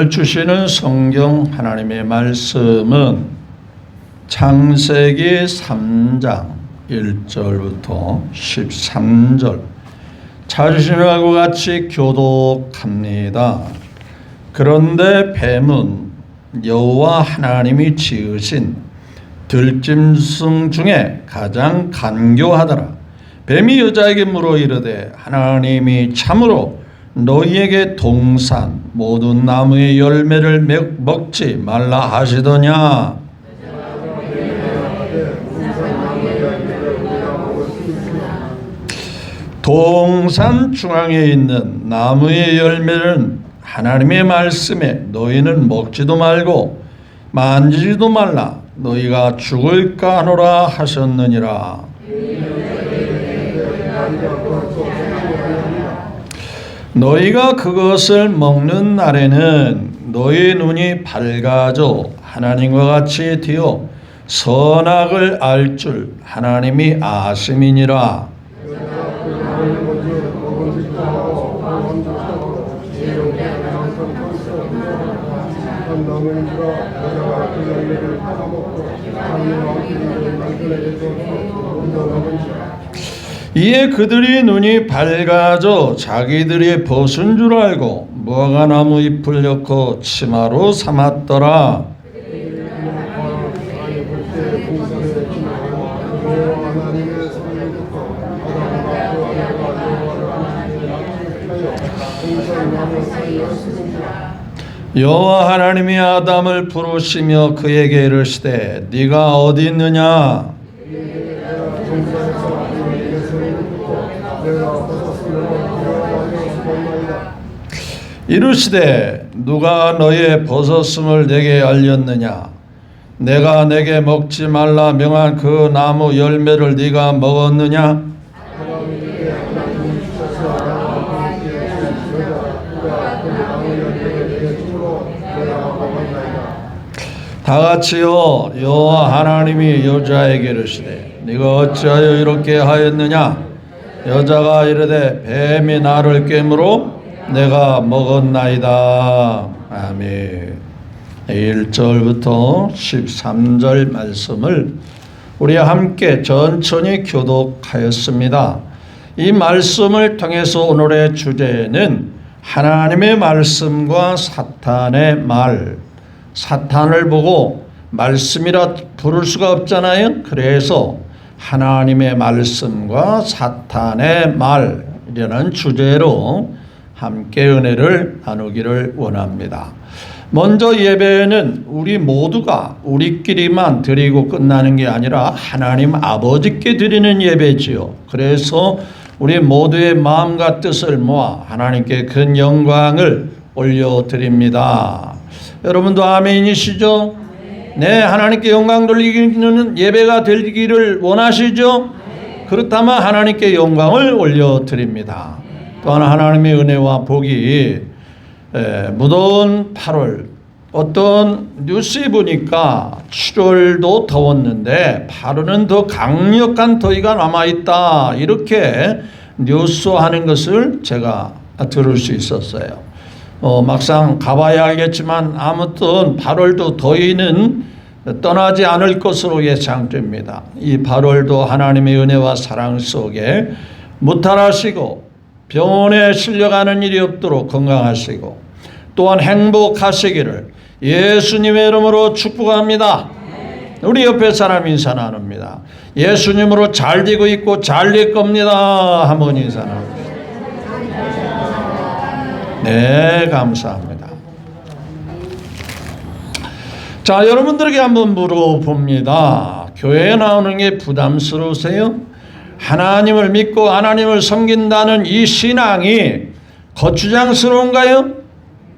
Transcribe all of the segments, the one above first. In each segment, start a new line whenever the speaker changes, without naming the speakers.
오늘 주시는 성경 하나님의 말씀은 창세기 3장 1절부터 13절 찾으시는 것과 같이 교독합니다. 그런데 뱀은 여호와 하나님이 지으신 들짐승 중에 가장 간교하더라. 뱀이 여자에게 물어 이르되 하나님이 참으로 너희에게 동산 모든 나무의 열매를 먹지 말라 하시더냐. 동산 중앙에 있는 나무의 열매는 하나님의 말씀에 너희는 먹지도 말고 만지지도 말라 너희가 죽을까 하노라 하셨느니라. 너희가 그것을 먹는 날에는 너희 눈이 밝아져 하나님과 같이 되어 선악을 알 줄 하나님이 아심이니라. 이에 그들이 눈이 밝아져 자기들이 벗은 줄 알고 무화과나무 잎을 엮어 치마로 삼았더라. 여호와 하나님이 아담을 부르시며 그에게 이르시되 네가 어디 있느냐. 이르시되 누가 너의 벗었음을 내게 알렸느냐. 내가 내게 먹지 말라 명한 그 나무 열매를 네가 먹었느냐. 다같이요 여호와 하나님이 여자에게 이르시되 네가 어찌하여 이렇게 하였느냐. 여자가 이르되 뱀이 나를 깨므로 내가 먹었나이다. 아멘. 1절부터 13절 말씀을 우리 함께 천천히 교독하였습니다. 이 말씀을 통해서 오늘의 주제는 하나님의 말씀과 사탄의 말. 사탄을 보고 말씀이라 부를 수가 없잖아요. 그래서 하나님의 말씀과 사탄의 말이라는 주제로 함께 은혜를 나누기를 원합니다. 먼저 예배는 우리 모두가 우리끼리만 드리고 끝나는 게 아니라 하나님 아버지께 드리는 예배지요. 그래서 우리 모두의 마음과 뜻을 모아 하나님께 큰 영광을 올려드립니다. 여러분도 아멘이시죠? 네, 하나님께 영광 돌리는 예배가 되기를 원하시죠? 그렇다면 하나님께 영광을 올려드립니다. 또한 하나님의 은혜와 복이 무더운 8월 어떤 뉴스에 보니까 7월도 더웠는데 8월은 더 강력한 더위가 남아있다 이렇게 뉴스하는 것을 제가 들을 수 있었어요. 막상 가봐야 알겠지만 아무튼 8월도 더위는 떠나지 않을 것으로 예상됩니다. 이 8월도 하나님의 은혜와 사랑 속에 무탈하시고 병원에 실려가는 일이 없도록 건강하시고 또한 행복하시기를 예수님의 이름으로 축복합니다. 우리 옆에 사람 인사 나눕니다. 예수님으로 잘 되고 있고 잘 될 겁니다. 한번 인사 나눕니다. 네, 감사합니다. 자, 여러분들에게 한번 물어봅니다. 교회에 나오는 게 부담스러우세요? 하나님을 믿고 하나님을 섬긴다는 이 신앙이 거추장스러운가요?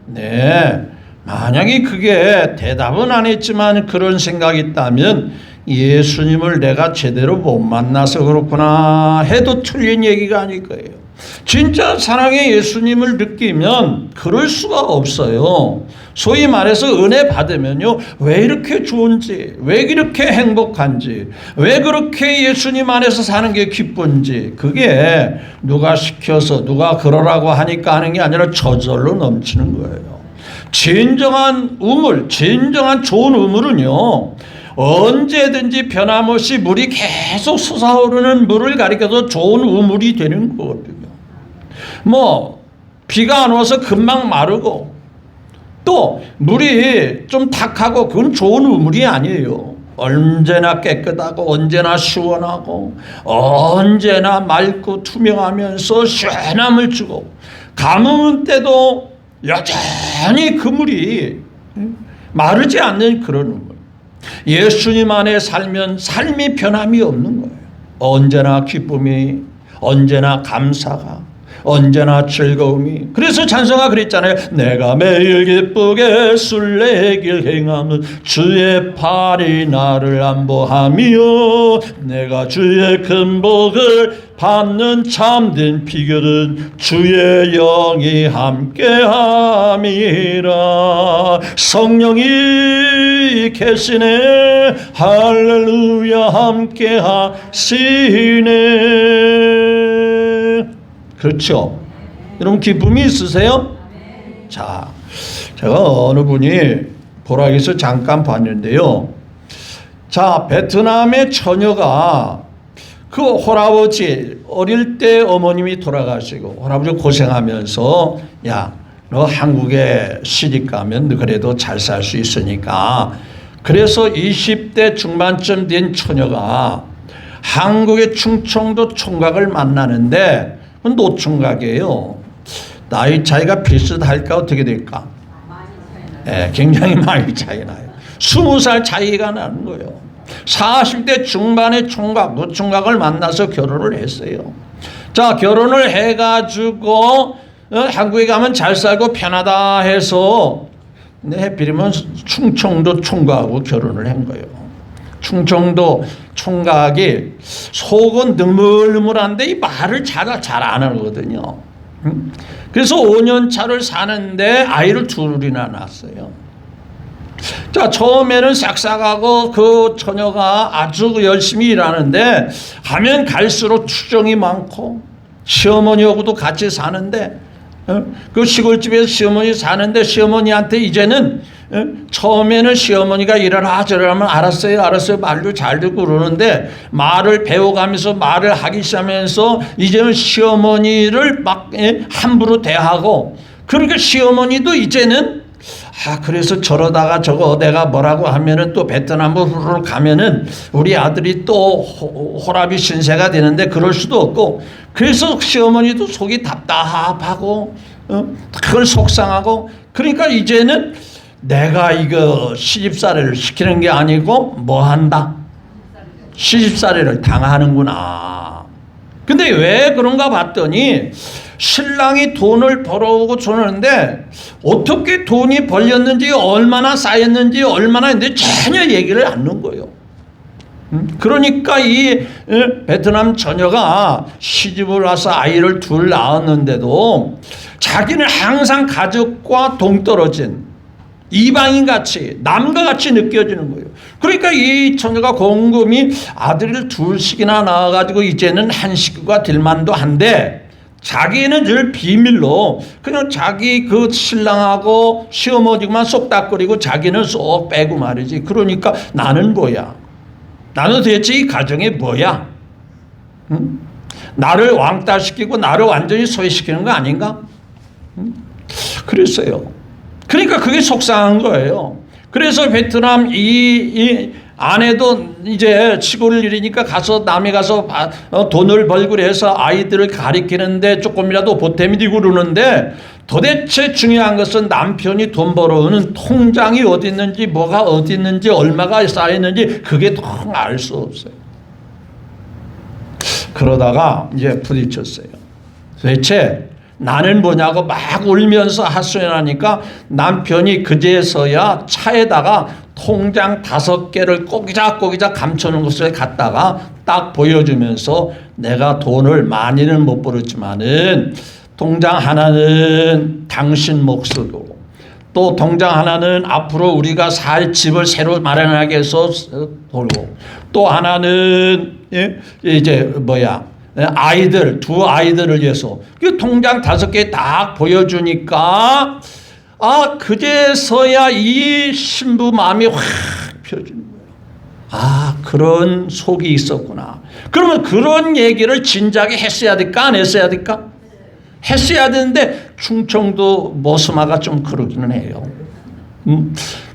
네, 만약에 그게 대답은 안 했지만 그런 생각이 있다면 예수님을 내가 제대로 못 만나서 그렇구나 해도 틀린 얘기가 아닐 거예요. 진짜 사랑의 예수님을 느끼면 그럴 수가 없어요. 소위 말해서 은혜 받으면요, 왜 이렇게 좋은지, 왜 이렇게 행복한지, 왜 그렇게 예수님 안에서 사는 게 기쁜지, 그게 누가 시켜서 누가 그러라고 하니까 하는 게 아니라 저절로 넘치는 거예요. 진정한 우물, 진정한 좋은 우물은요, 언제든지 변함없이 물이 계속 솟아오르는 물을 가리켜서 좋은 우물이 되는 거거든요. 뭐 비가 안 와서 금방 마르고, 또 물이 좀 탁하고, 그건 좋은 우물이 아니에요. 언제나 깨끗하고 언제나 시원하고 언제나 맑고 투명하면서 시원함을 주고, 가뭄 때도 여전히 그 물이 마르지 않는 그런 우물. 예수님 안에 살면 삶이 변함이 없는 거예요. 언제나 기쁨이, 언제나 감사가, 언제나 즐거움이. 그래서 찬송가 그랬잖아요. 내가 매일 기쁘게 순례길 행하면 주의 팔이 나를 안보하며, 내가 주의 큰 복을 받는 참된 비결은 주의 영이 함께함이라. 성령이 계시네, 할렐루야 함께하시네. 그렇죠? 여러분 기쁨이 있으세요? 자, 제가 어느 분이 보라기에서 잠깐 봤는데요. 자, 베트남의 처녀가 그 홀아버지, 어릴 때 어머님이 돌아가시고 홀아버지 고생하면서, 야, 너 한국에 시집 가면 너 그래도 잘 살 수 있으니까. 그래서 20대 중반쯤 된 처녀가 한국의 충청도 총각을 만나는데, 노총각이에요. 나이 차이가 비슷할까 어떻게 될까? 네, 굉장히 많이 차이 나요. 20살 차이가 나는 거예요. 40대 중반의 총각, 노총각을 만나서 결혼을 했어요. 자, 결혼을 해가지고 한국에 가면 잘 살고 편하다 해서 해필이면 충청도 총각하고 결혼을 한 거예요. 충청도 총각이 속은 느물느물한데 이 말을 잘 안 하거든요. 그래서 5년 차를 사는데 아이를 둘이나 낳았어요. 자, 처음에는 싹싹하고 그 처녀가 아주 열심히 일하는데, 가면 갈수록 추정이 많고, 시어머니하고도 같이 사는데, 그 시골집에서 시어머니 사는데, 시어머니한테 이제는 처음에는 시어머니가 이러라 저러라면 알았어요 말도 잘 듣고 그러는데, 말을 배워가면서 말을 하기 시작하면서 이제는 시어머니를 막 함부로 대하고, 그러니까 시어머니도 이제는 그래서 저러다가 저거 내가 뭐라고 하면은 또 베트남으로 가면은 우리 아들이 또 호랍이 신세가 되는데 그럴 수도 없고, 그래서 시어머니도 속이 답답하고 그걸 속상하고, 그러니까 이제는 내가 이거 시집살이를 시키는 게 아니고 뭐 한다? 시집살이를 당하는구나. 근데 왜 그런가 봤더니, 신랑이 돈을 벌어오고 주는데 어떻게 돈이 벌렸는지, 얼마나 쌓였는지, 얼마나 했는데 전혀 얘기를 안 하는 거예요. 그러니까 이 베트남 처녀가 시집을 와서 아이를 둘 낳았는데도 자기는 항상 가족과 동떨어진 이방인같이, 남과 같이 느껴지는 거예요. 그러니까 이 처녀가 곰곰이 아들을 둘씩이나 낳아가지고 이제는 한 식구가 될 만도 한데, 자기는 늘 비밀로 그냥 자기 그 신랑하고 시어머니만 쏙닥거리고 자기는 쏙 빼고 말이지. 그러니까 나는 뭐야? 나는 도대체 이 가정에 뭐야? 응? 나를 왕따시키고 나를 완전히 소외시키는 거 아닌가? 응? 그랬어요. 그러니까 그게 속상한 거예요. 그래서 베트남 이 아내도 이제 시골 일이니까 가서 남에 가서 돈을 벌고 해서 아이들을 가리키는데 조금이라도 보탬이 되고 그러는데, 도대체 중요한 것은 남편이 돈 벌어오는 통장이 어디 있는지, 뭐가 어디 있는지, 얼마가 쌓였는지 그게 통 알 수 없어요. 그러다가 이제 부딪혔어요. 도대체 나는 뭐냐고 막 울면서 하소연하니까 남편이 그제서야 차에다가 통장 5개를 꼬기작꼬기작 감춰놓은 것을 갖다가 딱 보여주면서, 내가 돈을 많이는 못 벌었지만은 통장 하나는 당신 몫이고, 또 통장 하나는 앞으로 우리가 살 집을 새로 마련하게 해서 돌고, 또 하나는 이제 아이들, 2 아이들을 위해서 그 통장 5개 딱 보여주니까 그제서야 이 신부 마음이 확 펴지는 거예요. 그런 속이 있었구나. 그러면 그런 얘기를 진작에 했어야 될까? 안 했어야 될까? 했어야 되는데 충청도 모스마가 좀 그러기는 해요.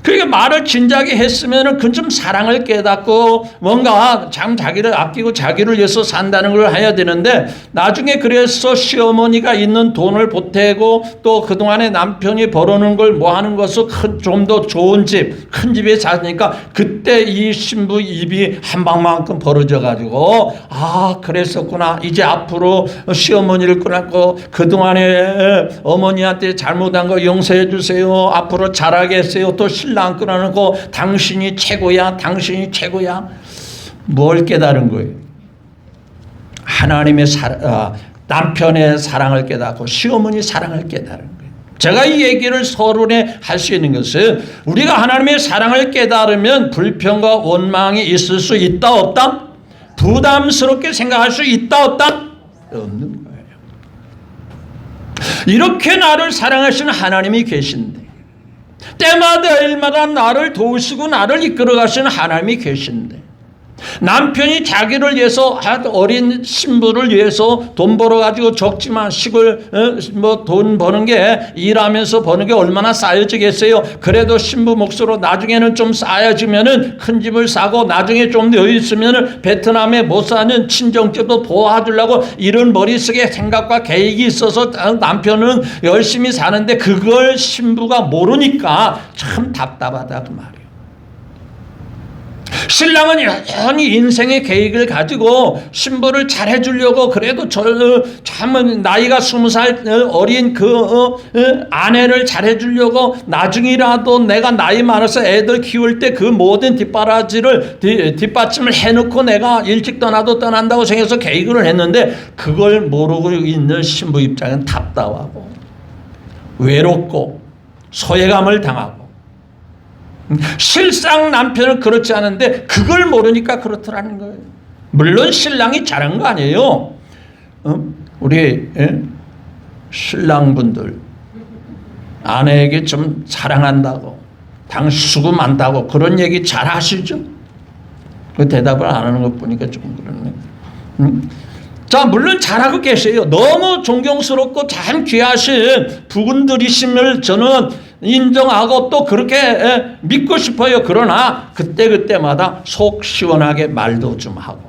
그러니까 말을 진작에 했으면은 그 좀 사랑을 깨닫고 뭔가 참 자기를 아끼고 자기를 위해서 산다는 걸 해야 되는데 나중에 그래서 시어머니가 있는 돈을 보태고 또 그동안에 남편이 벌어놓은 걸 뭐 하는 것을 좀 더 좋은 집, 큰 집에 사니까 그때 이 신부 입이 한 방만큼 벌어져 가지고 그랬었구나. 이제 앞으로 시어머니를 끊었고 그동안에 어머니한테 잘못한 거 용서해 주세요. 앞으로 잘하게 했어요. 또 신랑 끊어놓고 당신이 최고야, 당신이 최고야. 뭘 깨달은 거예요? 하나님의 남편의 사랑을 깨닫고 시어머니 사랑을 깨달은 거예요. 제가 이 얘기를 서론에 할 수 있는 것은 우리가 하나님의 사랑을 깨달으면 불평과 원망이 있을 수 있다 없다? 부담스럽게 생각할 수 있다 없다? 없는 거예요. 이렇게 나를 사랑하시는 하나님이 계신데 때마다 일마다 나를 도우시고 나를 이끌어 가시는 하나님이 계신데 남편이 자기를 위해서 어린 신부를 위해서 돈 벌어가지고 적지만 시골 돈 버는 게 일하면서 버는 게 얼마나 쌓여지겠어요. 그래도 신부 몫으로 나중에는 좀 쌓여지면은 큰 집을 사고 나중에 좀 여유 있으면은 베트남에 못 사는 친정집도 도와주려고 이런 머릿속에 생각과 계획이 있어서 남편은 열심히 사는데 그걸 신부가 모르니까 참 답답하다 그 말이에요. 신랑은 여전히 인생의 계획을 가지고 신부를 잘해주려고 그래도 참 나이가 20살 어린 아내를 잘해주려고 나중이라도 내가 나이 많아서 애들 키울 때 그 모든 뒷받침을 해놓고 내가 일찍 떠나도 떠난다고 생각해서 계획을 했는데 그걸 모르고 있는 신부 입장은 답답하고 외롭고 소외감을 당하고 실상 남편은 그렇지 않은데 그걸 모르니까 그렇더라는 거예요. 물론 신랑이 잘한 거 아니에요. 우리 신랑분들 아내에게 좀 사랑한다고 당신 수고 많다고 그런 얘기 잘 하시죠? 그 대답을 안 하는 것 보니까 조금 그러네. 자, 물론 잘하고 계세요. 너무 존경스럽고 참 귀하신 부군들이심을 저는 인정하고 또 그렇게 믿고 싶어요. 그러나 그때마다 속 시원하게 말도 좀 하고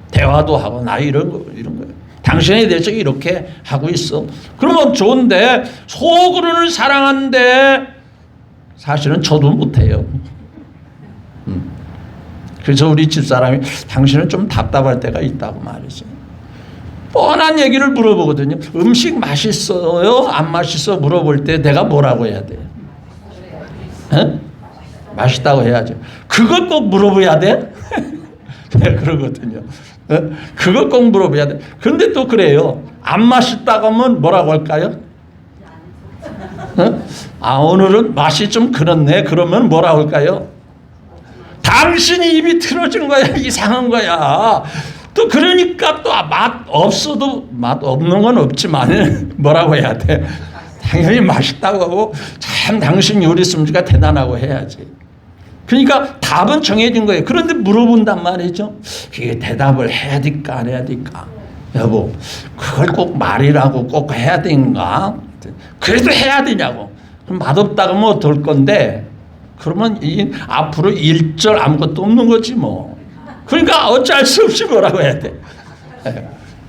대화도 하고 나 이런 거예요. 당신에 대해서 이렇게 하고 있어. 그러면 좋은데 속으로는 사랑하는데 사실은 저도 못해요. 그래서 우리 집사람이 당신은 좀 답답할 때가 있다고 말했어요. 뻔한 얘기를 물어보거든요. 음식 맛있어요? 안 맛있어? 물어볼 때 내가 뭐라고 해야 돼요? 맛있다고 해야죠. 그걸 꼭 물어봐야 돼? 네, 그러거든요. 그걸 꼭 물어봐야 돼. 그런데 또 그래요. 안 맛있다고 하면 뭐라고 할까요? 오늘은 맛이 좀 그렇네. 그러면 뭐라고 할까요? 당신이 입이 틀어진 거야. 이상한 거야. 또 그러니까 또 맛 없어도 맛 없는 건 없지만 뭐라고 해야 돼? 당연히 맛있다고 하고 참 당신 요리 솜씨가 대단하고 해야지. 그러니까 답은 정해진 거예요. 그런데 물어본단 말이죠. 그게 대답을 해야 될까 안 해야 될까? 여보 그걸 꼭 말이라고 꼭 해야 되는가? 그래도 해야 되냐고. 그럼 맛없다고 하면 어떨 건데 그러면 앞으로 1절 아무것도 없는 거지 뭐. 그러니까 어쩔 수 없이 뭐라고 해야 돼.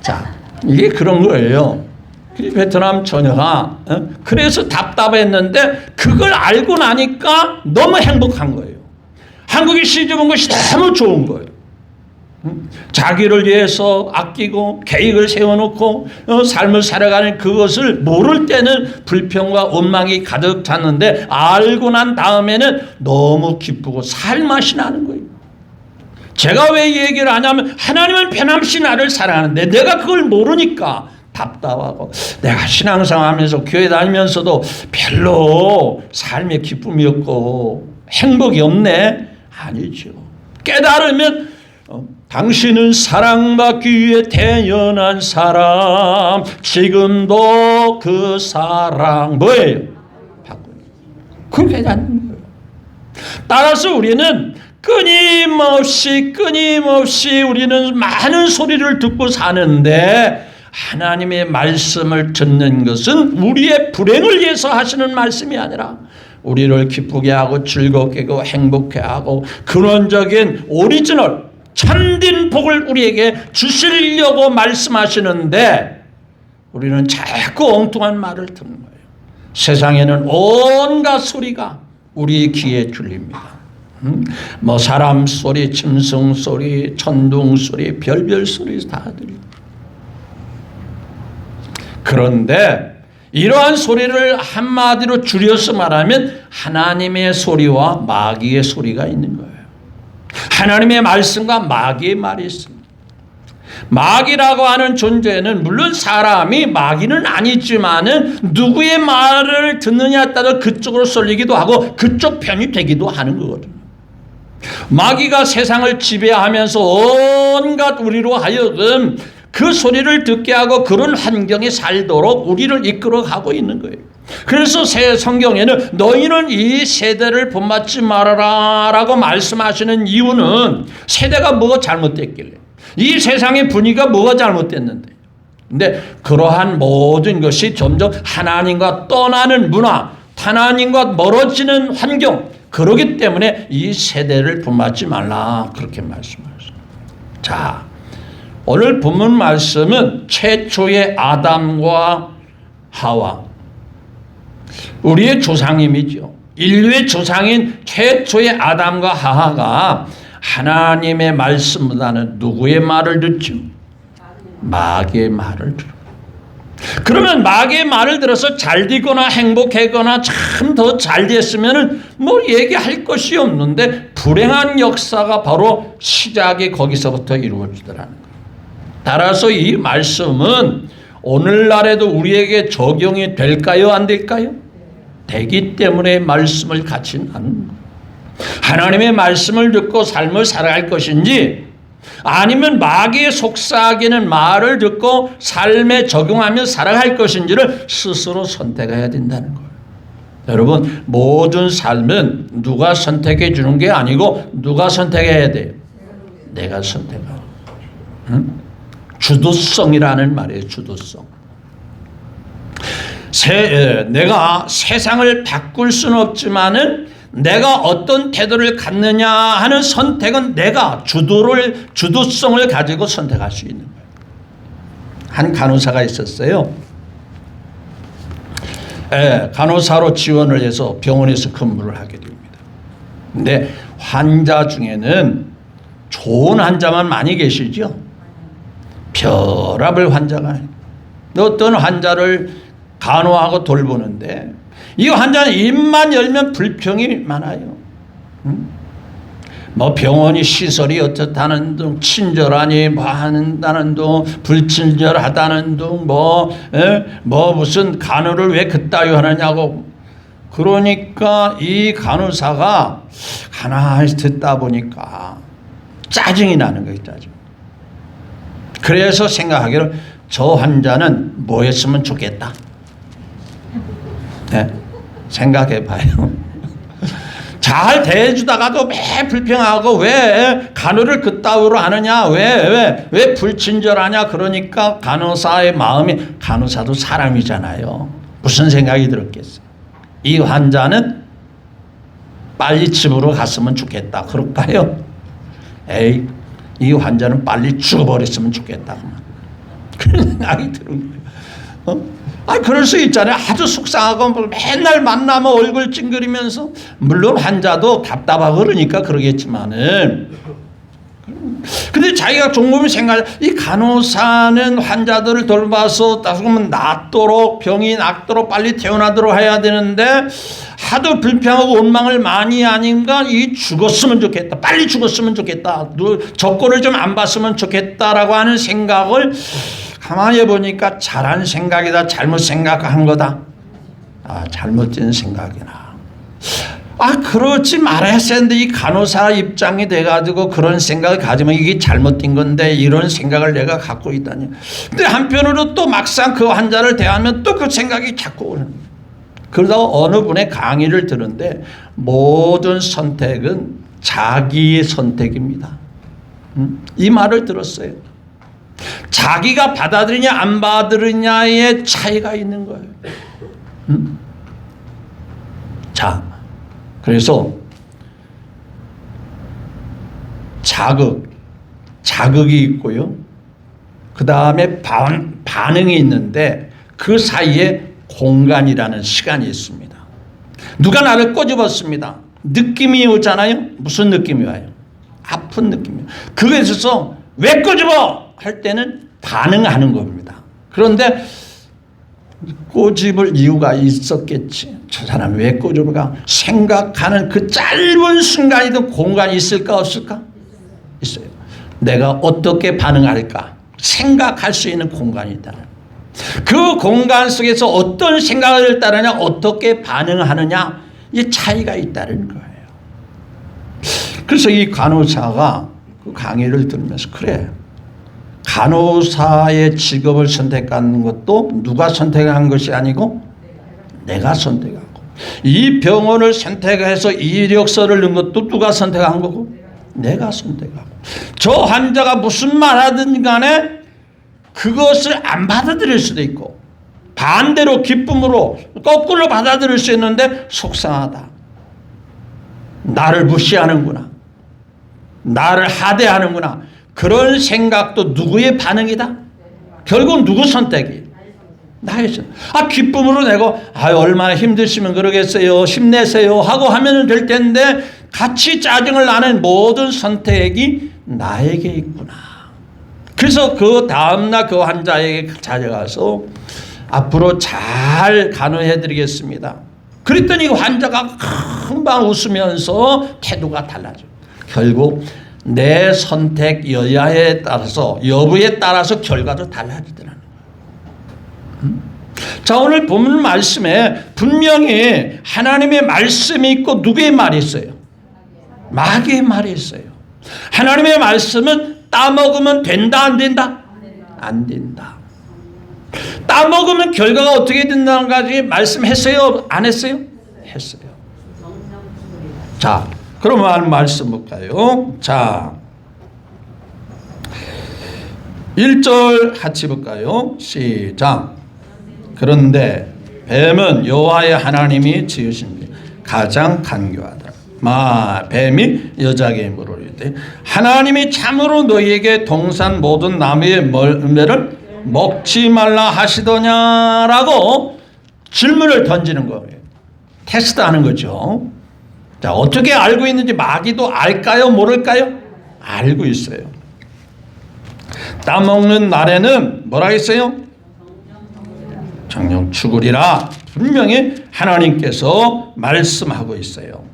자, 이게 그런 거예요. 베트남 처녀가 그래서 답답했는데 그걸 알고 나니까 너무 행복한 거예요. 한국에 시집 온 것이 너무 좋은 거예요. 자기를 위해서 아끼고 계획을 세워놓고 삶을 살아가는 그것을 모를 때는 불평과 원망이 가득 찼는데 알고 난 다음에는 너무 기쁘고 살맛이 나는 거예요. 제가 왜 이 얘기를 하냐면 하나님은 변함없이 나를 사랑하는데 내가 그걸 모르니까 답답하고 내가 신앙생활 하면서 교회 다니면서도 별로 삶에 기쁨이 없고 행복이 없네? 아니죠. 깨달으면 당신은 사랑받기 위해 태어난 사람 지금도 그 사랑 뭐예요? 받고 그렇게 하지 않는 거예요. 따라서 우리는 끊임없이 우리는 많은 소리를 듣고 사는데 하나님의 말씀을 듣는 것은 우리의 불행을 위해서 하시는 말씀이 아니라 우리를 기쁘게 하고 즐겁게 하고 행복해 하고 근원적인 오리지널 참된 복을 우리에게 주시려고 말씀하시는데 우리는 자꾸 엉뚱한 말을 듣는 거예요. 세상에는 온갖 소리가 우리 귀에 들립니다. 뭐 사람 소리, 짐승 소리, 천둥 소리, 별별 소리 다 들립니다. 그런데 이러한 소리를 한마디로 줄여서 말하면 하나님의 소리와 마귀의 소리가 있는 거예요. 하나님의 말씀과 마귀의 말이 있습니다. 마귀라고 하는 존재는 물론 사람이 마귀는 아니지만은 누구의 말을 듣느냐에 따라 그쪽으로 쏠리기도 하고 그쪽 편이 되기도 하는 거거든요. 마귀가 세상을 지배하면서 온갖 우리로 하여금 그 소리를 듣게 하고 그런 환경에 살도록 우리를 이끌어가고 있는 거예요. 그래서 성경에는 너희는 이 세대를 본받지 말아라 라고 말씀하시는 이유는 세대가 뭐가 잘못됐길래 이 세상의 분위기가 뭐가 잘못됐는데 근데 그러한 모든 것이 점점 하나님과 떠나는 문화 하나님과 멀어지는 환경 그러기 때문에 이 세대를 본받지 말라 그렇게 말씀하셨습니다. 자, 오늘 본문 말씀은 최초의 아담과 하와 우리의 조상님이죠. 인류의 조상인 최초의 아담과 하와가 하나님의 말씀보다는 누구의 말을 듣죠? 마귀의 말을 들어요. 그러면 마귀의 말을 들어서 잘 되거나 행복하거나 참 더 잘 됐으면 뭐 얘기할 것이 없는데 불행한 역사가 바로 시작이 거기서부터 이루어지더라는 거예요. 따라서 이 말씀은 오늘날에도 우리에게 적용이 될까요? 안 될까요? 되기 때문에 말씀을 같이 나누는 거예요. 하나님의 말씀을 듣고 삶을 살아갈 것인지 아니면 마귀의 속삭이는 말을 듣고 삶에 적용하며 살아갈 것인지를 스스로 선택해야 된다는 거예요. 여러분 모든 삶은 누가 선택해 주는 게 아니고 누가 선택해야 돼요? 내가 선택하는 응? 주도성이라는 말이에요. 주도성. 내가 세상을 바꿀 수는 없지만은 내가 어떤 태도를 갖느냐 하는 선택은 내가 주도성을 가지고 선택할 수 있는 거예요. 한 간호사가 있었어요. 간호사로 지원을 해서 병원에서 근무를 하게 됩니다. 근데 환자 중에는 좋은 환자만 많이 계시죠. 별의별 환자가 어떤 환자를 간호하고 돌보는데 이 환자는 입만 열면 불평이 많아요. 뭐 병원이 시설이 어떻다는 둥, 친절하니 뭐 한다는 둥, 불친절하다는 둥, 뭐 무슨 간호를 왜 그따위 하느냐고. 그러니까 이 간호사가 가만히 듣다 보니까 짜증이 나는 거예요. 짜증. 그래서 생각하기를 저 환자는 뭐 했으면 좋겠다. 네? 생각해 봐요. 잘 대해주다가도 매 불평하고 왜 간호를 그따위로 하느냐, 왜 불친절하냐. 그러니까 간호사의 마음이, 간호사도 사람이잖아요. 무슨 생각이 들었겠어요? 이 환자는 빨리 집으로 갔으면 좋겠다. 그럴까요? 에이, 이 환자는 빨리 죽어버렸으면 좋겠다. 그런 생각이 드는 거예요. 그럴 수 있잖아요. 아주 속상하고 맨날 만나면 얼굴 찡그리면서, 물론 환자도 답답하고 그러니까 그러겠지만은, 근데 자기가 종범이 이 간호사는 환자들을 돌봐서 따지면 낫도록, 병이 낫도록 빨리 태어나도록 해야 되는데 하도 불평하고 원망을 많이 하니까 이 죽었으면 좋겠다, 빨리 죽었으면 좋겠다, 적고를 좀 안 봤으면 좋겠다라고 하는 생각을 가만히 보니까 잘한 생각이다, 잘못 생각한 거다. 잘못된 생각이나. 그러지 말아야 했는데 이 간호사 입장이 돼가지고 그런 생각을 가지면 이게 잘못된 건데 이런 생각을 내가 갖고 있다니. 근데 한편으로 또 막상 그 환자를 대하면 또 그 생각이 자꾸 오는. 그러다가 어느 분의 강의를 들은데 모든 선택은 자기의 선택입니다. 이 말을 들었어요. 자기가 받아들이냐 안 받아들이냐의 차이가 있는 거예요. 자, 그래서 자극이 있고요. 그 다음에 반응이 있는데 그 사이에 공간이라는 시간이 있습니다. 누가 나를 꼬집었습니다. 느낌이 오잖아요. 무슨 느낌이 와요? 아픈 느낌이에요. 그거에 있어서 왜 꼬집어? 할 때는 반응하는 겁니다. 그런데 꼬집을 이유가 있었겠지. 저 사람 왜 꼬집을까? 생각하는 그 짧은 순간에도 공간이 있을까 없을까? 있어요. 내가 어떻게 반응할까? 생각할 수 있는 공간이 있다는. 그 공간 속에서 어떤 생각을 따르냐, 어떻게 반응하느냐, 이 차이가 있다는 거예요. 그래서 이 간호사가 그 강의를 들으면서 그래, 간호사의 직업을 선택하는 것도 누가 선택한 것이 아니고 내가 선택하고, 이 병원을 선택해서 이력서를 넣은 것도 누가 선택한 거고 내가 선택하고, 저 환자가 무슨 말 하든 간에 그것을 안 받아들일 수도 있고 반대로 기쁨으로 거꾸로 받아들일 수 있는데 속상하다, 나를 무시하는구나, 나를 하대하는구나, 그런 생각도 누구의 반응이다? 결국 누구 선택이? 나의 선택. 기쁨으로 내고 얼마나 힘드시면 그러겠어요, 힘내세요 하고 하면 될 텐데 같이 짜증을 나는 모든 선택이 나에게 있구나. 그래서 그 다음날 그 환자에게 찾아가서 앞으로 잘 간호해 드리겠습니다. 그랬더니 환자가 금방 웃으면서 태도가 달라져. 결국 내 선택 여부에 따라서 결과도 달라지더라는 거예요. 자, 오늘 본문 말씀에 분명히 하나님의 말씀이 있고 누구의 말이 있어요? 마귀의 말이 있어요. 하나님의 말씀은 따먹으면 된다 안 된다? 안 된다. 따먹으면 결과가 어떻게 된다는 까지 말씀했어요? 안 했어요? 했어요. 자, 그러면 말씀 볼까요? 자, 1절 같이 볼까요? 시작. 그런데 뱀은 여호와의 하나님이 지으신 가장 간교하다. 뱀이 여자에게 물으리되 하나님이 참으로 너희에게 동산 모든 나무의 열매를 먹지 말라 하시더냐라고 질문을 던지는 거예요. 테스트하는 거죠. 자, 어떻게 알고 있는지 마귀도 알까요? 모를까요? 알고 있어요. 따먹는 날에는 뭐라 했어요? 정령 죽으리라 분명히 하나님께서 말씀하고 있어요.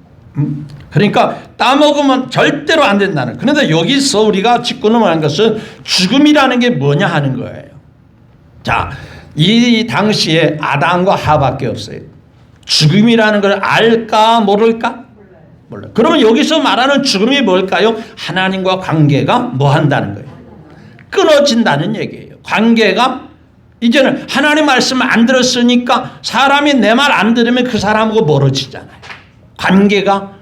그러니까 따먹으면 절대로 안 된다는. 그런데 여기서 우리가 짚고 넘어가는 것은 죽음이라는 게 뭐냐 하는 거예요. 자, 이 당시에 아담과 하밖에 없어요. 죽음이라는 걸 알까 모를까? 몰라. 그러면 여기서 말하는 죽음이 뭘까요? 하나님과 관계가 뭐 한다는 거예요? 끊어진다는 얘기예요. 관계가 이제는 하나님 말씀을 안 들었으니까 사람이 내 말 안 들으면 그 사람하고 멀어지잖아요. 관계가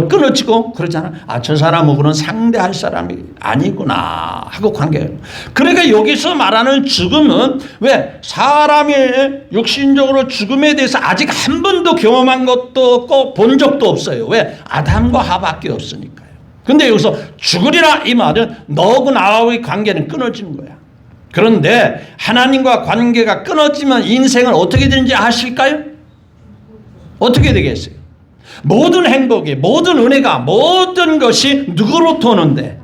끊어지고 그러잖아. 저 사람하고는 상대할 사람이 아니구나 하고 관계가. 그러니까 여기서 말하는 죽음은 왜 사람이 육신적으로 죽음에 대해서 아직 한 번도 경험한 것도 없고 본 적도 없어요. 왜? 아담과 하밖에 없으니까요. 근데 여기서 죽으리라 이 말은 너하고 나하고의 관계는 끊어지는 거야. 그런데 하나님과 관계가 끊어지면 인생은 어떻게 되는지 아실까요? 어떻게 되겠어요? 모든 행복이, 모든 은혜가, 모든 것이 누구로부터 오는데?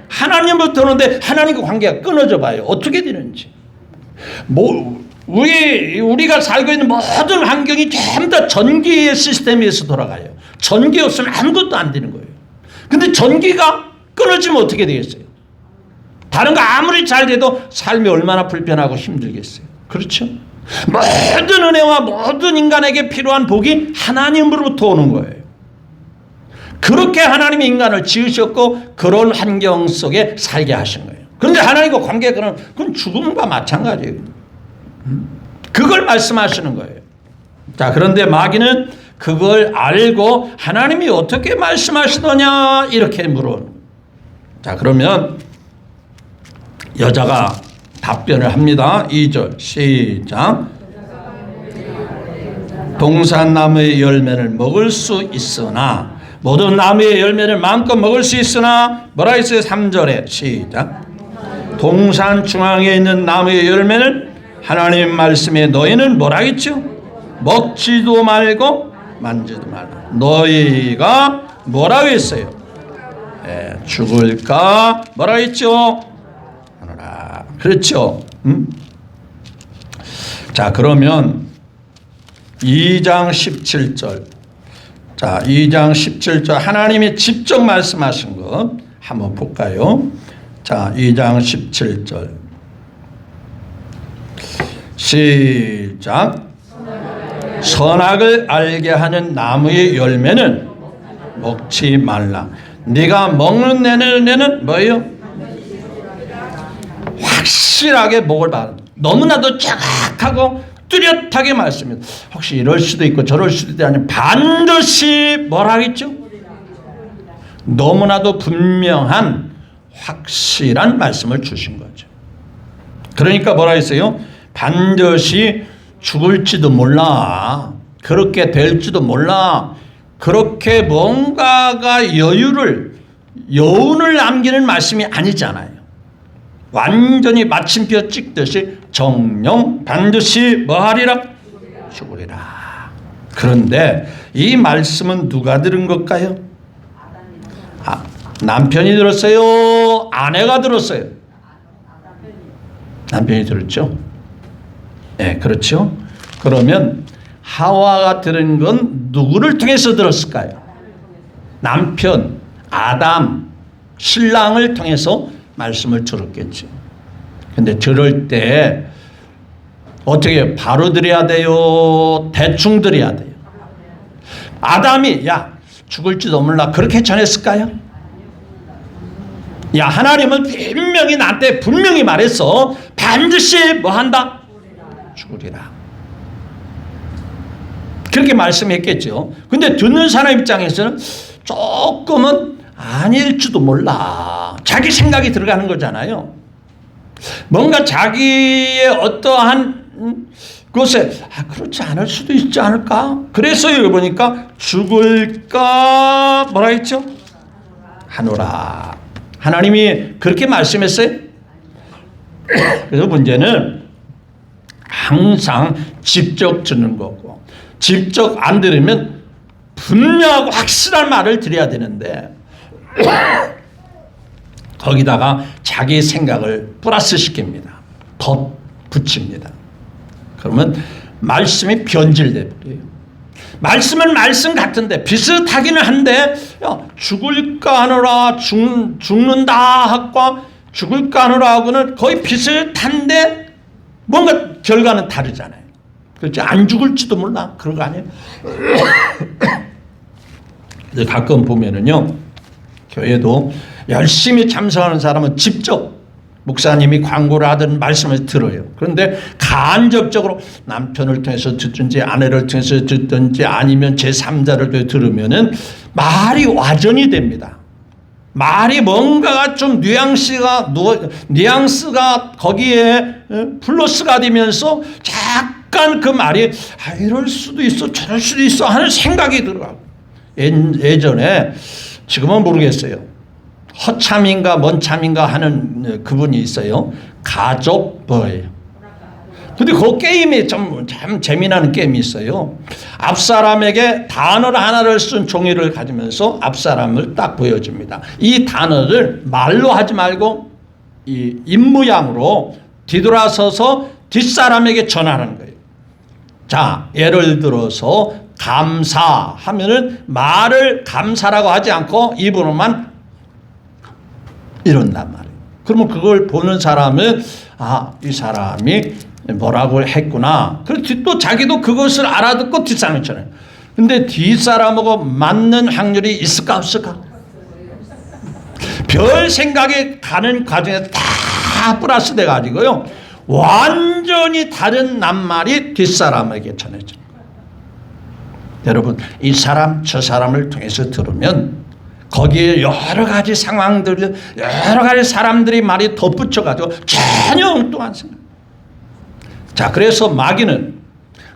하나님으로부터 오는데 하나님과 관계가 끊어져 봐요. 어떻게 되는지. 우리가 살고 있는 모든 환경이 전부 다 전기의 시스템에서 돌아가요. 전기 없으면 아무것도 안 되는 거예요. 근데 전기가 끊어지면 어떻게 되겠어요? 다른 거 아무리 잘 돼도 삶이 얼마나 불편하고 힘들겠어요. 그렇죠? 모든 은혜와 모든 인간에게 필요한 복이 하나님으로부터 오는 거예요. 그렇게 하나님이 인간을 지으셨고 그런 환경 속에 살게 하신 거예요. 그런데 하나님과 관계가 그건 죽음과 마찬가지예요. 그걸 말씀하시는 거예요. 자, 그런데 마귀는 그걸 알고 하나님이 어떻게 말씀하시더냐 이렇게 물어요. 자, 그러면 여자가 답변을 합니다. 2절 시작. 동산나무의 열매를 먹을 수 있으나, 모든 나무의 열매를 마음껏 먹을 수 있으나 뭐라 했어요? 3절에 시작. 동산 중앙에 있는 나무의 열매는 하나님 말씀에 너희는 뭐라 했죠? 먹지도 말고 만지도 말라. 너희가 뭐라고 했어요? 죽을까 뭐라 했죠? 하노라. 그렇죠? 자, 그러면 2장 17절. 자, 2장 17절 하나님이 직접 말씀하신 것 한번 볼까요? 자, 2장 17절 시작. 선악을 알게 하는 나무의 열매는 먹지 말라. 네가 먹는 내는 뭐예요? 확실하게 목을 봐. 너무나도 정확하고 뚜렷하게 말씀입니다. 혹시 이럴 수도 있고 저럴 수도 있고 아니면 반드시 뭐라 하겠죠? 너무나도 분명한 확실한 말씀을 주신 거죠. 그러니까 뭐라 했어요? 반드시 죽을지도 몰라. 그렇게 될지도 몰라. 그렇게 뭔가가 여운을 남기는 말씀이 아니잖아요. 완전히 마침표 찍듯이 정령 반드시 뭐하리라? 죽으리라. 그런데 이 말씀은 누가 들은 걸까요? 남편이 들었어요? 아내가 들었어요? 남편이 들었죠? 네, 그렇죠? 그러면 하와가 들은 건 누구를 통해서 들었을까요? 남편, 아담, 신랑을 통해서 말씀을 들었겠죠. 근데 들을 때 어떻게 바로 들어야 돼요? 대충 들어야 돼요? 아담이 야 죽을지도 몰라 그렇게 전했을까요? 야 하나님은 분명히 나한테 분명히 말했어. 반드시 뭐 한다? 죽으리라. 그렇게 말씀했겠죠. 근데 듣는 사람 입장에서는 조금은 아닐지도 몰라. 자기 생각이 들어가는 거잖아요. 뭔가 자기의 어떠한 것에 그렇지 않을 수도 있지 않을까? 그래서 여기 보니까 죽을까 뭐라 했죠? 하노라. 하나님이 그렇게 말씀했어요. 그래서 문제는 항상 직접 듣는 거고 직접 안 들으면 분명하고 확실한 말을 드려야 되는데 거기다가 자기 생각을 플러스 시킵니다. 덧붙입니다. 그러면 말씀이 변질돼 버려요. 말씀은 말씀 같은데 비슷하기는 한데 야, 죽을까 하노라 죽는다 하고 죽을까 하노라 하고는 거의 비슷한데 뭔가 결과는 다르잖아요. 그렇지? 안 죽을지도 몰라. 그런 거 아니에요? 가끔 보면은요, 교회도 열심히 참석하는 사람은 직접 목사님이 광고를 하든 말씀을 들어요. 그런데 간접적으로 남편을 통해서 듣든지 아내를 통해서 듣든지 아니면 제3자를 들으면은 말이 와전이 됩니다. 말이 뭔가가 좀 뉘앙스가 거기에 플러스가 되면서 약간 그 말이 이럴 수도 있어 저럴 수도 있어 하는 생각이 들어가고 예전에 지금은 모르겠어요. 허참인가 뭔참인가 하는 그분이 있어요. 가족버예요. 근데 그 게임이 참 재미나는 게임이 있어요. 앞사람에게 단어 하나를 쓴 종이를 가지면서 앞사람을 딱 보여줍니다. 이 단어를 말로 하지 말고 이 입모양으로 뒤돌아서서 뒷사람에게 전하는 거예요. 자, 예를 들어서 감사 하면은 말을 감사라고 하지 않고 입으로만 이런단 말이에요. 그러면 그걸 보는 사람은 이 사람이 뭐라고 했구나. 그렇지 또 자기도 그것을 알아듣고 뒷사람이 전해요. 근데 뒷사람하고 맞는 확률이 있을까 없을까? 별 생각이 가는 과정에서 다 플러스 돼가지고요. 완전히 다른 낱말이 뒷사람에게 전해져요. 여러분, 이 사람 저 사람을 통해서 들으면 거기에 여러 가지 상황들, 여러 가지 사람들이 말이 덧붙여가지고 전혀 엉뚱한 생각. 자, 그래서 마귀는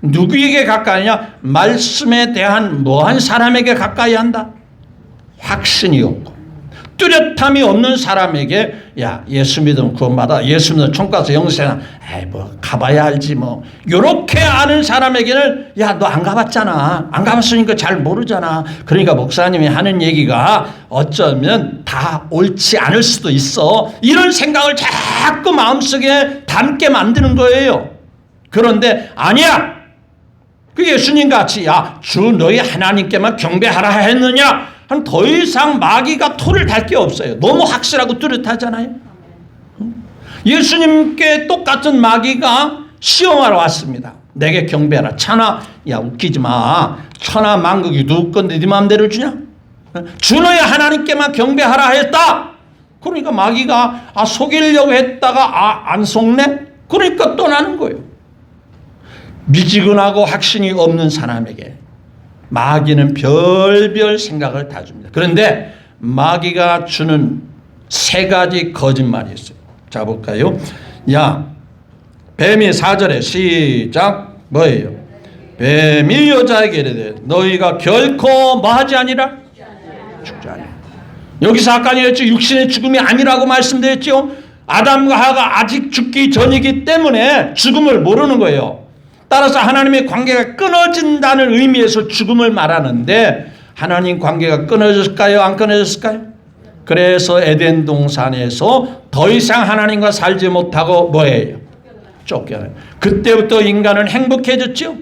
누구에게 가까이냐? 말씀에 대한 뭐한 사람에게 가까이 한다? 확신이 없고 뚜렷함이 없는 사람에게, 야, 예수 믿으면 구원받아, 예수 믿으면 천국 가서 영생아, 에이 뭐 가봐야 알지 뭐, 요렇게 아는 사람에게는, 야, 너 안 가봤잖아, 안 가봤으니까 잘 모르잖아, 그러니까 목사님이 하는 얘기가 어쩌면 다 옳지 않을 수도 있어, 이런 생각을 자꾸 마음속에 담게 만드는 거예요. 그런데 아니야, 그 예수님 같이, 야, 주 너희 하나님께만 경배하라 했느냐? 더 이상 마귀가 토를 달 게 없어요. 너무 확실하고 뚜렷하잖아요. 예수님께 똑같은 마귀가 시험하러 왔습니다. 내게 경배하라. 천하, 야, 웃기지 마. 천하 만국이 누구 건데 네 마음대로 주냐? 주 너희 하나님께만 경배하라 했다. 그러니까 마귀가 속이려고 했다가 안 속네? 그러니까 떠나는 거예요. 미지근하고 확신이 없는 사람에게 마귀는 별별 생각을 다 줍니다. 그런데 마귀가 주는 세 가지 거짓말이 있어요. 자, 볼까요? 야, 뱀이 4절에 시작, 뭐예요? 뱀이 여자에게 이르되 너희가 결코 뭐하지 아니라? 죽지 아니라. 여기서 아까 얘기했죠. 육신의 죽음이 아니라고 말씀드렸죠. 아담과 하와가 아직 죽기 전이기 때문에 죽음을 모르는 거예요. 따라서 하나님의 관계가 끊어진다는 의미에서 죽음을 말하는데, 하나님 관계가 끊어졌을까요? 안 끊어졌을까요? 그래서 에덴 동산에서 더 이상 하나님과 살지 못하고 뭐예요? 쫓겨나요. 그때부터 인간은 행복해졌죠.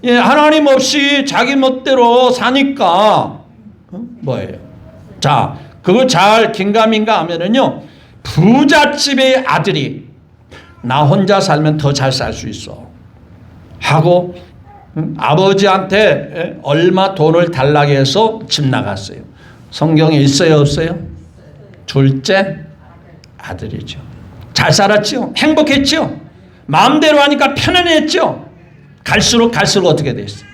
예, 하나님 없이 자기 멋대로 사니까 뭐예요? 자, 그거 잘 긴가민가 하면은요, 부잣집의 아들이 나 혼자 살면 더 잘 살 수 있어 하고 아버지한테 얼마 돈을 달라고 해서 집 나갔어요. 성경에 있어요, 없어요? 둘째 아들이죠. 잘 살았죠. 행복했죠. 마음대로 하니까 편안했죠. 갈수록 어떻게 됐어요?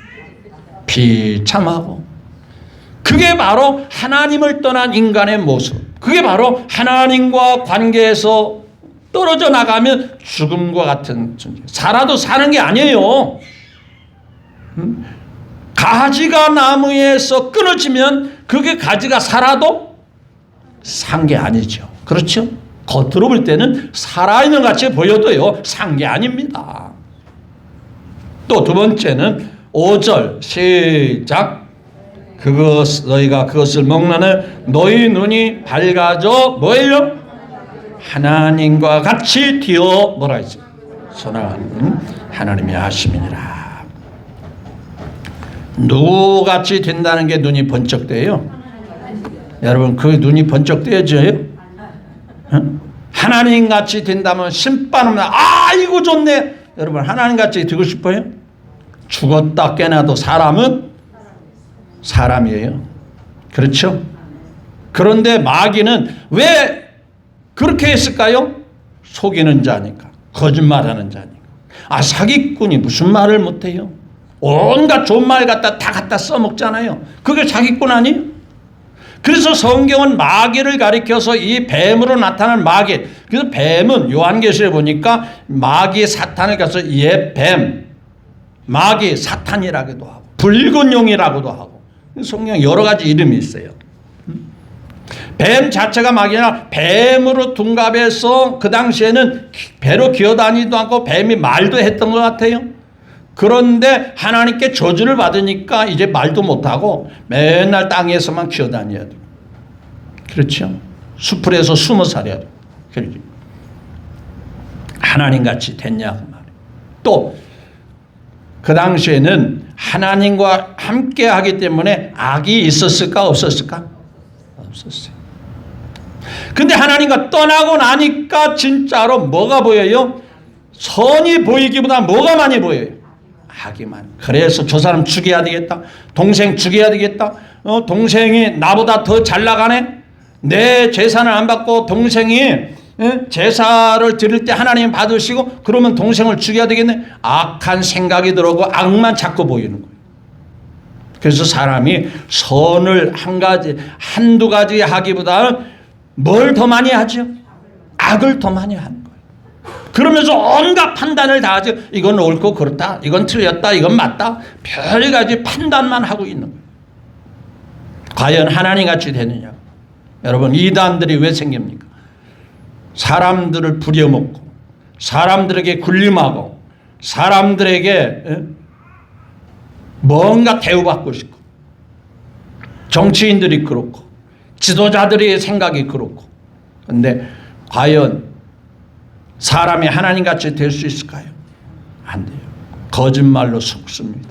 비참하고. 그게 바로 하나님을 떠난 인간의 모습. 그게 바로 하나님과 관계에서 떨어져 나가면 죽음과 같은 존재. 살아도 사는 게 아니에요. 가지가 나무에서 끊어지면 그게 가지가 살아도 산 게 아니죠. 그렇죠? 겉으로 볼 때는 살아있는 같이 보여도요, 산 게 아닙니다. 또 두 번째는 5절 시작. 너희가 그것을 먹는 너희 눈이 밝아져 뭐예요? 하나님과 같이 되어 뭐라 했어요? 선한 하나님의 하심이니라. 누구같이 된다는 게 눈이 번쩍 떠요? 여러분, 그 눈이 번쩍 떠져요? 하나님같이 된다면 심판 없는, 아이고 좋네. 여러분, 하나님같이 되고 싶어요? 죽었다 깨나도 사람은 사람이에요. 그렇죠? 그런데 마귀는 왜 그렇게 했을까요? 속이는 자니까, 거짓말하는 자니까. 사기꾼이 무슨 말을 못해요? 온갖 좋은 말 다 갖다 써먹잖아요. 그게 사기꾼 아니에요? 그래서 성경은 마귀를 가리켜서 이 뱀으로 나타난 마귀, 그래서 뱀은 요한계시록에 보니까 마귀 사탄을 가서 뱀, 마귀 사탄이라고도 하고 붉은 용이라고도 하고, 성경 여러 가지 이름이 있어요. 뱀 자체가 마귀나 뱀으로 둔갑해서 그 당시에는 배로 기어다니지도 않고 뱀이 말도 했던 것 같아요. 그런데 하나님께 저주를 받으니까 이제 말도 못하고 맨날 땅에서만 기어다녀야 돼요. 그렇죠? 수풀에서 숨어 살아야 돼요. 그렇죠? 하나님같이 됐냐 그 말이에요. 또 그 당시에는 하나님과 함께 하기 때문에 악이 있었을까 없었을까? 없었어요. 근데 하나님과 떠나고 나니까 진짜로 뭐가 보여요? 선이 보이기보다 뭐가 많이 보여요? 악이 많이. 그래서 저 사람 죽여야 되겠다. 동생 죽여야 되겠다. 동생이 나보다 더 잘 나가네. 내 재산을 안 받고 동생이 제사를 드릴 때 하나님 받으시고 그러면 동생을 죽여야 되겠네. 악한 생각이 들어오고 악만 자꾸 보이는 거예요. 그래서 사람이 선을 한두 가지 하기보다는 뭘 더 많이 하죠? 악을 더 많이 하는 거예요. 그러면서 온갖 판단을 다 하죠. 이건 옳고 그렇다. 이건 틀렸다. 이건 맞다. 별가지 판단만 하고 있는 거예요. 과연 하나님같이 되느냐? 여러분, 이단들이 왜 생깁니까? 사람들을 부려먹고 사람들에게 군림하고 사람들에게 뭔가 대우받고 싶고, 정치인들이 그렇고 지도자들의 생각이 그렇고. 그런데 과연 사람이 하나님같이 될 수 있을까요? 안 돼요. 거짓말로 속습니다.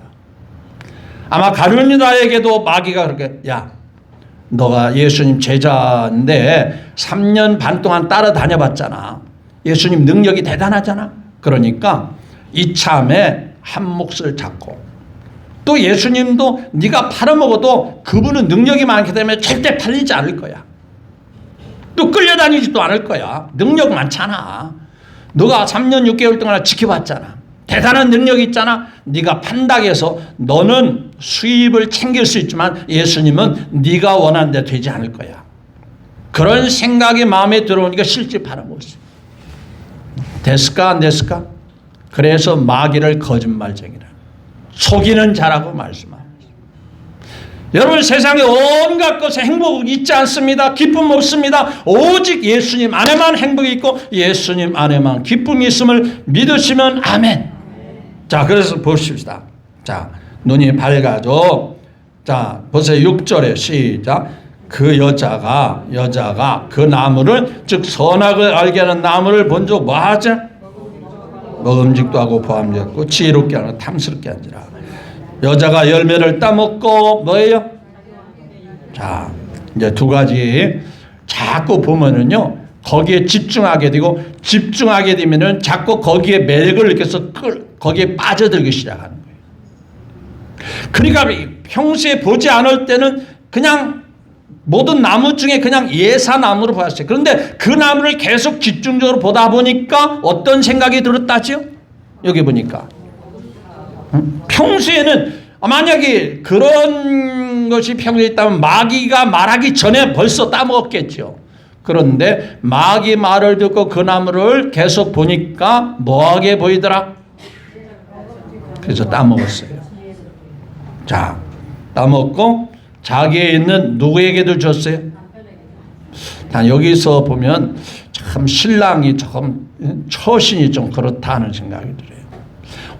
아마 가룟유다에게도 마귀가 그렇게, 야, 너가 예수님 제자인데 3년 반 동안 따라다녀봤잖아. 예수님 능력이 대단하잖아. 그러니까 이참에 한 몫을 잡고, 또 예수님도 네가 팔아먹어도 그분은 능력이 많기 때문에 절대 팔리지 않을 거야. 또 끌려다니지도 않을 거야. 능력 많잖아. 너가 3년 6개월 동안 지켜봤잖아. 대단한 능력이 있잖아. 네가 판다고 해서 너는 수입을 챙길 수 있지만 예수님은 네가 원하는 데 되지 않을 거야. 그런 생각이 마음에 들어오니까 실제 팔아먹었어요. 됐을까 안 됐을까? 그래서 마귀를 거짓말쟁이라, 속이는 자라고 말씀합니다. 여러분, 세상에 온갖 것에 행복이 있지 않습니다. 기쁨 없습니다. 오직 예수님 안에만 행복이 있고 예수님 안에만 기쁨이 있음을 믿으시면 아멘. 자, 그래서 보십시다. 자, 눈이 밝아져. 자, 보세요. 6절에 시작. 그 여자가 그 나무를, 즉 선악을 알게 하는 나무를 본즉 뭐 하자? 먹음직도 하고 보암직도 하고 지혜롭게 하고 탐스럽게 한지라. 여자가 열매를 따먹고 뭐예요? 자, 이제 두 가지 자꾸 보면은요, 거기에 집중하게 되고, 집중하게 되면은 자꾸 거기에 매력을 느껴서 거기에 빠져들기 시작하는 거예요. 그러니까 평소에 보지 않을 때는 그냥 모든 나무 중에 그냥 예사나무로 보았어요. 그런데 그 나무를 계속 집중적으로 보다 보니까 어떤 생각이 들었다지요? 여기 보니까 평소에는, 만약에 그런 것이 평소에 있다면 마귀가 말하기 전에 벌써 따먹었겠죠. 그런데 마귀 말을 듣고 그 나무를 계속 보니까 뭐하게 보이더라? 그래서 따먹었어요. 자, 따먹고 자기에 있는 누구에게도 줬어요? 단 여기서 보면 참 신랑이 조금 처신이 좀 그렇다는 생각이 들어요.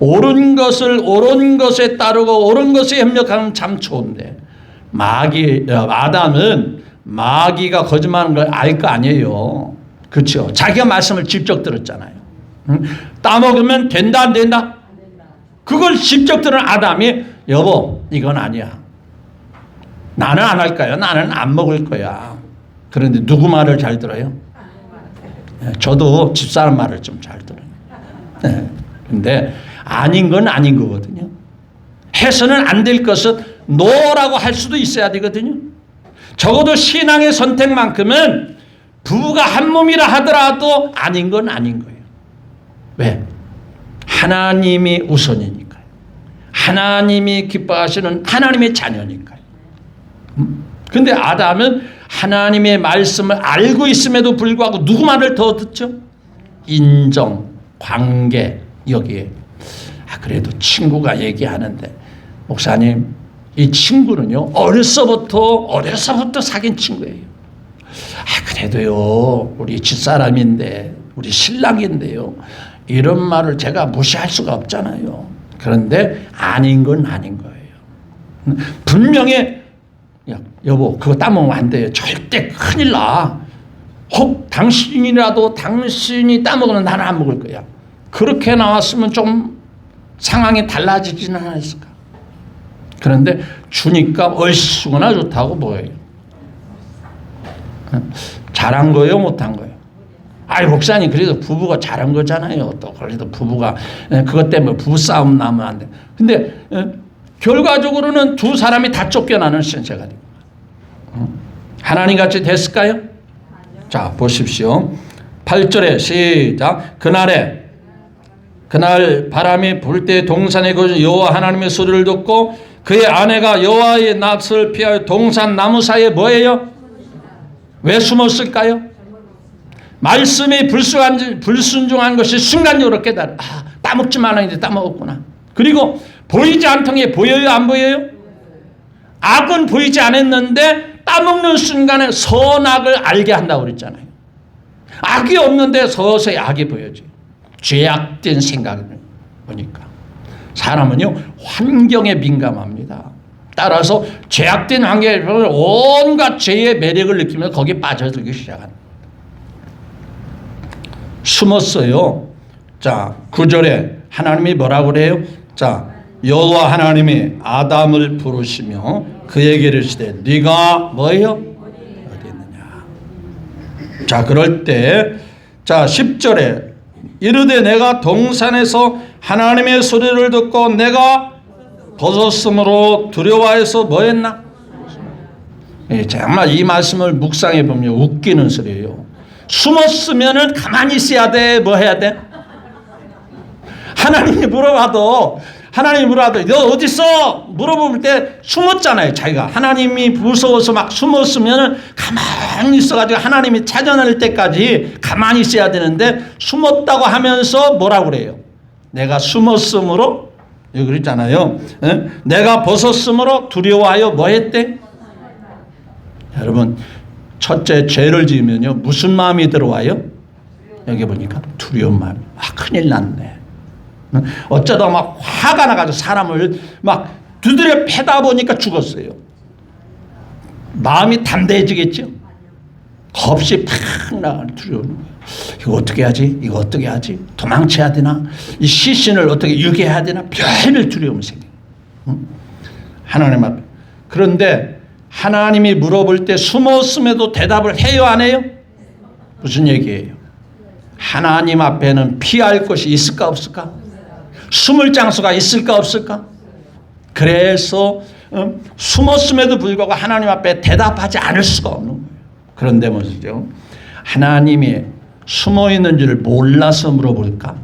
옳은 것에 따르고 옳은 것에 협력하면 참 좋은데, 아담은 마귀가 거짓말하는 걸 알 거 아니에요. 그렇죠? 자기가 말씀을 직접 들었잖아요. 따먹으면 된다 안 된다? 그걸 직접 들은 아담이, 여보 이건 아니야. 나는 안 할 거야. 나는 안 먹을 거야. 그런데 누구 말을 잘 들어요? 저도 집사람 말을 좀 잘 들어요. 근데 아닌 건 아닌 거거든요. 해서는 안 될 것은 노라고 할 수도 있어야 되거든요. 적어도 신앙의 선택만큼은 부부가 한 몸이라 하더라도 아닌 건 아닌 거예요. 왜? 하나님이 우선이니까요. 하나님이 기뻐하시는 하나님의 자녀니까요. 근데 아담은 하나님의 말씀을 알고 있음에도 불구하고 누구 말을 더 듣죠? 인정, 관계, 여기에. 그래도 친구가 얘기하는데, 목사님 이 친구는요 어려서부터 사귄 친구예요. 그래도요 우리 집사람인데, 우리 신랑인데요, 이런 말을 제가 무시할 수가 없잖아요. 그런데 아닌 건 아닌 거예요. 분명히, 여보 그거 따먹으면 안 돼요. 절대 큰일 나. 혹 당신이라도 당신이 따먹으면 나는 안 먹을 거야. 그렇게 나왔으면 좀 상황이 달라지지는 않았을까. 그런데 주니까 얼씨구나 좋다고 뭐예요? 잘한 거예요 못한 거예요? 목사님 그래도 부부가 잘한 거잖아요. 또 그래도 부부가 그것 때문에 부부싸움 나면 안 돼. 근데 결과적으로는 두 사람이 다 쫓겨나는 신세가 됩니다. 하나님같이 됐을까요? 자 보십시오. 8절에 시작. 그날 바람이 불 때 동산에 거주 여호와 하나님의 소리를 듣고 그의 아내가 여호와의 낯을 피하여 동산 나무 사이에 뭐예요? 왜 숨었을까요? 말씀이 불순종한 것이 순간적으로 깨달아. 따먹지 말라는데 따먹었구나. 그리고 보이지 않던 게 보여요? 안 보여요? 악은 보이지 않았는데 따먹는 순간에 선악을 알게 한다고 그랬잖아요. 악이 없는데 서서히 악이 보여져요. 죄악된 생각을 보니까. 사람은요, 환경에 민감합니다. 따라서 죄악된 환경에 온갖 죄의 매력을 느끼면서 거기에 빠져들기 시작합니다. 숨었어요. 자, 9절에 하나님이 뭐라고 그래요? 자, 여호와 하나님이 아담을 부르시며 그에게 이르시되 네가 뭐예요? 어디 있느냐? 자, 그럴 때 자, 10절에 이르되 내가 동산에서 하나님의 소리를 듣고 내가 벗었으므로 두려워해서 뭐 했나? 정말 이 말씀을 묵상해 보면 웃기는 소리예요. 숨었으면은 가만히 있어야 돼. 뭐 해야 돼? 하나님이 물어봐도 너 어디 있어? 물어볼 때 숨었잖아요. 자기가 하나님이 무서워서 막 숨었으면은 가만히 있어가지고 하나님이 찾아낼 때까지 가만히 있어야 되는데 숨었다고 하면서 뭐라고 그래요? 내가 숨었으므로 여기 그랬잖아요. 내가 벗었으므로 두려워하여 뭐 했대? 여러분, 첫째 죄를 지으면요 무슨 마음이 들어와요? 여기 보니까 두려운 마음이. 큰일 났네. 어쩌다 막 화가 나가지고 사람을 막 두드려 패다 보니까 죽었어요. 마음이 담대해지겠죠. 겁이 팍 나가는 두려운 거예요. 이거 어떻게 하지? 이거 어떻게 하지? 도망쳐야 되나? 이 시신을 어떻게 유괴해야 되나? 별별 두려움이 생겨요. 하나님 앞에. 그런데 하나님이 물어볼 때 숨었음에도 대답을 해요, 안 해요? 무슨 얘기예요? 하나님 앞에는 피할 것이 있을까 없을까? 숨을 장소가 있을까 없을까? 그래서 숨었음에도 불구하고 하나님 앞에 대답하지 않을 수가 없는 거예요. 그런데 뭐죠? 하나님이 숨어 있는 줄 몰라서 물어볼까?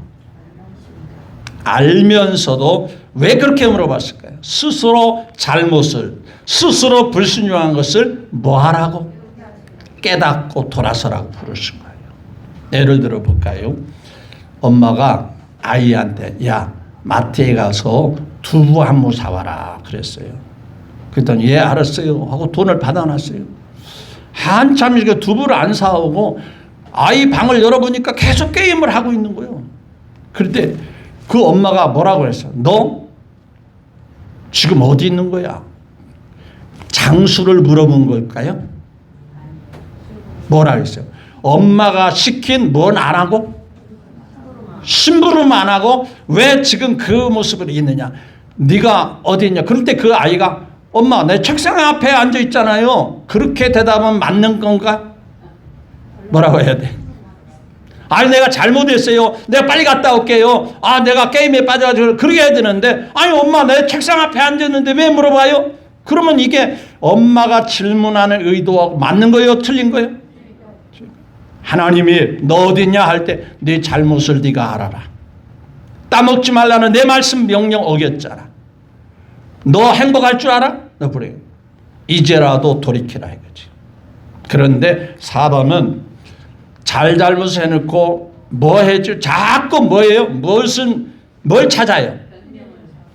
알면서도 왜 그렇게 물어봤을까요? 스스로 잘못을, 스스로 불순종한 것을 뭐 하라고? 깨닫고 돌아서라고 부르신 거예요. 예를 들어 볼까요? 엄마가 아이한테 야, 마트에 가서 두부 한 모 사와라 그랬어요. 그랬더니 예 알았어요 하고 돈을 받아놨어요. 한참 이렇게 두부를 안 사오고 아이 방을 열어보니까 계속 게임을 하고 있는 거예요. 그런데 그 엄마가 뭐라고 했어? 너 지금 어디 있는 거야? 장수를 물어본 걸까요? 뭐라 그랬어요? 엄마가 시킨 뭔 안 하고? 심부름 안 하고 왜 지금 그 모습으로 있느냐? 네가 어디 있냐? 그럴 때 그 아이가 엄마 내 책상 앞에 앉아 있잖아요. 그렇게 대답하면 맞는 건가? 뭐라고 해야 돼? 아니 내가 잘못했어요. 내가 빨리 갔다 올게요. 내가 게임에 빠져가지고 그렇게 해야 되는데 아니 엄마 내 책상 앞에 앉았는데 왜 물어봐요? 그러면 이게 엄마가 질문하는 의도하고 맞는 거예요? 틀린 거예요? 하나님이 너 어디 있냐 할 때 네 잘못을 네가 알아라. 따먹지 말라는 내 말씀 명령 어겼잖아. 너 행복할 줄 알아? 너 그래요. 이제라도 돌이키라 이거지. 그런데 사람은 잘못을 해놓고 뭐 해줄 자꾸 뭐예요? 뭘 찾아요?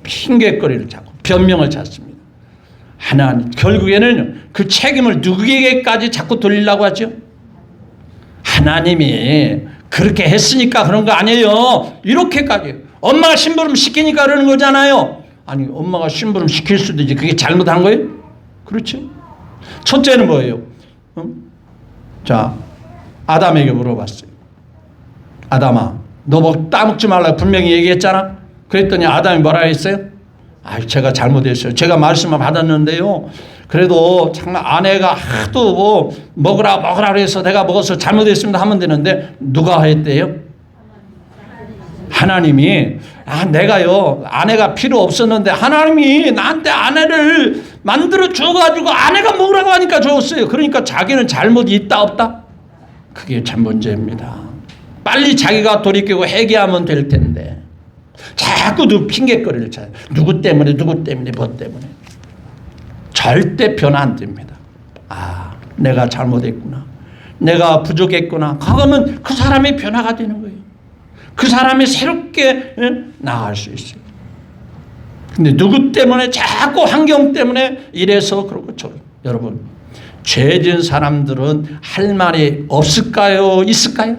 핑계거리를 찾고 변명을 찾습니다. 하나님 결국에는 그 책임을 누구에게까지 자꾸 돌리려고 하죠? 하나님이 그렇게 했으니까 그런 거 아니에요. 이렇게까지 엄마가 심부름 시키니까 그러는 거잖아요. 아니 엄마가 심부름 시킬 수도 있지. 그게 잘못한 거예요? 그렇지. 첫째는 뭐예요? 자 아담에게 물어봤어요. 아담아 너 뭐 따먹지 말라고 분명히 얘기했잖아. 그랬더니 아담이 뭐라 했어요? 제가 잘못했어요. 제가 말씀을 받았는데요. 그래도 정말 아내가 하도 뭐 먹으라 그래서 내가 먹어서 잘못했습니다 하면 되는데 누가 했대요? 하나님이 내가요 아내가 필요 없었는데 하나님이 나한테 아내를 만들어 줘가지고 아내가 먹으라고 하니까 줬어요. 그러니까 자기는 잘못이 있다 없다? 그게 참 문제입니다. 빨리 자기가 돌이키고 회개하면 될 텐데 자꾸 핑계거리를 찾아요. 누구 때문에 뭐 때문에. 절대 변화 안 됩니다. 아, 내가 잘못했구나. 내가 부족했구나. 그러면 그 사람이 변화가 되는 거예요. 그 사람이 새롭게 나아갈 수 있어요. 근데 누구 때문에 자꾸 환경 때문에 이래서 그러고 저러고. 여러분, 죄 지은 사람들은 할 말이 없을까요? 있을까요?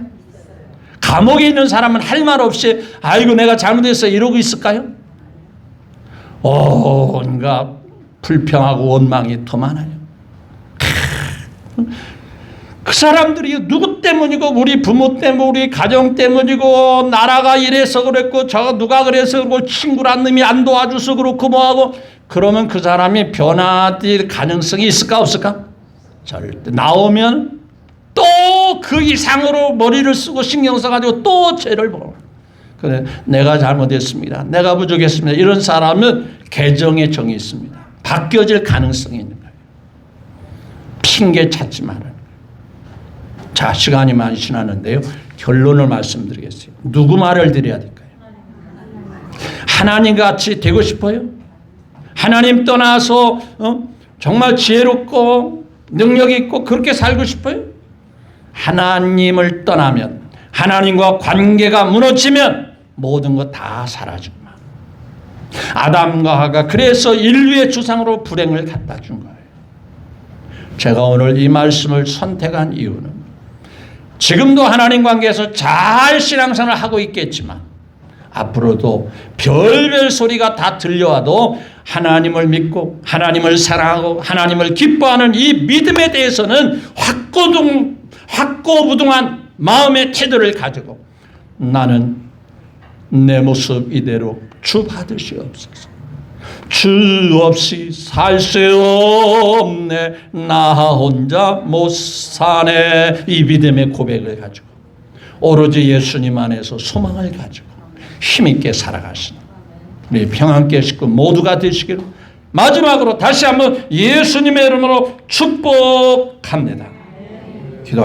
감옥에 있는 사람은 할 말 없이 아이고 내가 잘못했어 이러고 있을까요? 온갖 불평하고 원망이 더 많아요. 그 사람들이 누구 때문이고 우리 부모 때문이고 우리 가정 때문이고 나라가 이래서 그랬고 저 누가 그래서 그렇고 친구란 놈이 안 도와줘서 그렇고 뭐하고 그러면 그 사람이 변화될 가능성이 있을까 없을까? 절대. 나오면 또 그 이상으로 머리를 쓰고 신경 써가지고 또 죄를 보고 그래 내가 잘못했습니다. 내가 부족했습니다. 이런 사람은 개정의 정이 있습니다. 바뀌어질 가능성이 있는 거예요. 핑계 찾지 말아요. 자, 시간이 많이 지났는데요. 결론을 말씀드리겠어요. 누구 말을 드려야 될까요? 하나님 같이 되고 싶어요? 하나님 떠나서 정말 지혜롭고 능력 있고 그렇게 살고 싶어요? 하나님을 떠나면 하나님과 관계가 무너지면 모든 것 다 사라집니다. 아담과 하가 그래서 인류의 주상으로 불행을 갖다 준 거예요. 제가 오늘 이 말씀을 선택한 이유는 지금도 하나님 관계에서 잘 신앙생활을 하고 있겠지만 앞으로도 별별 소리가 다 들려와도 하나님을 믿고 하나님을 사랑하고 하나님을 기뻐하는 이 믿음에 대해서는 확고부동한 마음의 태도를 가지고 나는 내 모습 이대로 주 받으시옵소서. 주 없이 살 수 없네 나 혼자 못 사네 이 믿음의 고백을 가지고 오로지 예수님 안에서 소망을 가지고 힘있게 살아가시는 우리 평안께 식구 모두가 되시기를 마지막으로 다시 한번 예수님의 이름으로 축복합니다. 기도하겠습니다.